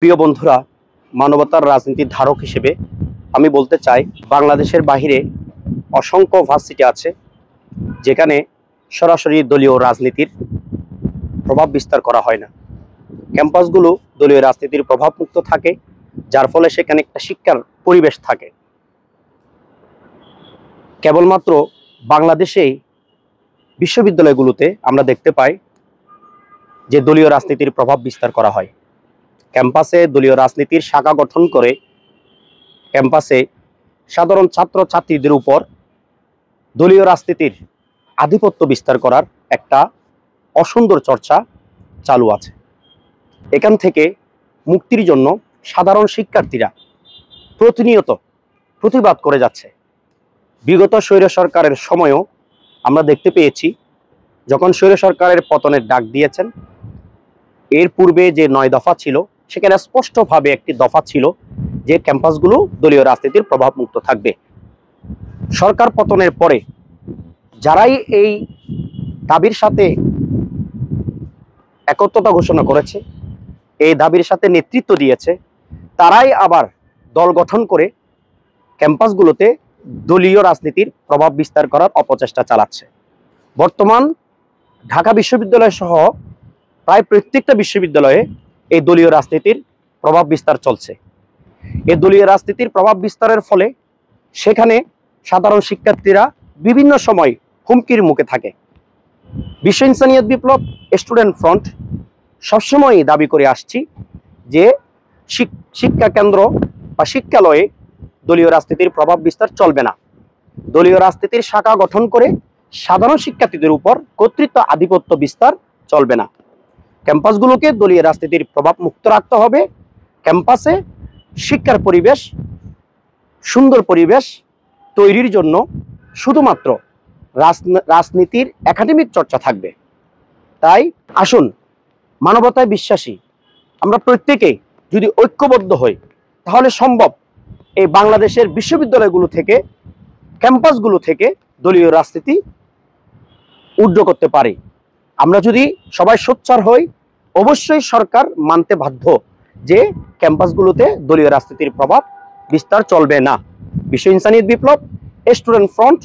প্রিয় বন্ধুরা, মানবতার রাজনীতির ধারক হিসেবে আমি বলতে চাই, বাংলাদেশের বাহিরে অসংখ্য ভার্সিটি আছে যেখানে সরাসরি দলীয় রাজনীতির প্রভাব বিস্তার করা হয় না। ক্যাম্পাসগুলো দলীয় রাজনীতির প্রভাব মুক্ত থাকে, যার ফলে সেখানে একটা শিক্ষার পরিবেশ থাকে। কেবলমাত্র বাংলাদেশেই বিশ্ববিদ্যালয়গুলোতে আমরা দেখতে পাই যে দলীয় রাজনীতির প্রভাব বিস্তার করা হয়। ক্যাম্পাসে দলীয় রাজনীতির শাখা গঠন করে ক্যাম্পাসে সাধারণ ছাত্র ছাত্রীদের উপর দলীয় রাজনীতির আধিপত্য বিস্তার করার একটা অসুন্দর চর্চা চালু আছে। এখান থেকে মুক্তির জন্য সাধারণ শিক্ষার্থীরা প্রতিনিয়ত প্রতিবাদ করে যাচ্ছে। বিগত স্বৈর সরকারের সময়ও আমরা দেখতে পেয়েছি, যখন স্বৈর সরকারের পতনের ডাক দিয়েছেন, এর পূর্বে যে 9 দফা ছিল সেখানে স্পষ্টভাবে একটি দফা ছিল যে ক্যাম্পাসগুলো দলীয় রাজনীতির প্রভাব মুক্ত থাকবে। সরকার পতনের পরে যারাই এই দাবির সাথে একত্রতা ঘোষণা করেছে, এই দাবির সাথে নেতৃত্ব দিয়েছে, তারাই আবার দল গঠন করে ক্যাম্পাসগুলোতে দলীয় রাজনীতির প্রভাব বিস্তার করার অপচেষ্টা চালাচ্ছে। বর্তমান ঢাকা বিশ্ববিদ্যালয় সহ প্রায় প্রত্যেকটা বিশ্ববিদ্যালয়ে এই দলীয় রাজনীতির প্রভাব বিস্তার চলছে। এই দলীয় রাজনীতির প্রভাব বিস্তারের ফলে সেখানে সাধারণ শিক্ষার্থীরা বিভিন্ন সময় হুমকির মুখে থাকে। বিশ্ব ইনসানিয়ত বিপ্লব স্টুডেন্ট ফ্রন্ট সবসময়ই দাবি করে আসছি যে শিক্ষা কেন্দ্র বা শিক্ষালয়ে দলীয় রাজনীতির প্রভাব বিস্তার চলবে না। দলীয় রাজনীতির শাখা গঠন করে সাধারণ শিক্ষার্থীদের উপর কর্তৃত্ব আধিপত্য বিস্তার চলবে না। ক্যাম্পাসগুলোকে দলীয় রাজনীতির প্রভাব মুক্ত রাখতে হবে। ক্যাম্পাসে শিক্ষার পরিবেশ, সুন্দর পরিবেশ তৈরির জন্য শুধুমাত্র রাজনীতির একাডেমিক চর্চা থাকবে। তাই আসুন, মানবতায় বিশ্বাসী আমরা প্রত্যেকেই যদি ঐক্যবদ্ধ হই, তাহলে সম্ভব এই বাংলাদেশের বিশ্ববিদ্যালয়গুলো থেকে, ক্যাম্পাসগুলো থেকে দলীয় রাজনীতি উড্ড করতে পারি। আমরা যদি সবাই সোচ্চার হই, অবশ্যই সরকার মানতে বাধ্য যে ক্যাম্পাসগুলোতে দলীয় রাজনীতির প্রভাব বিস্তার চলবে না। বিশ্ব ইনসানিয়ত বিপ্লব স্টুডেন্ট ফ্রন্ট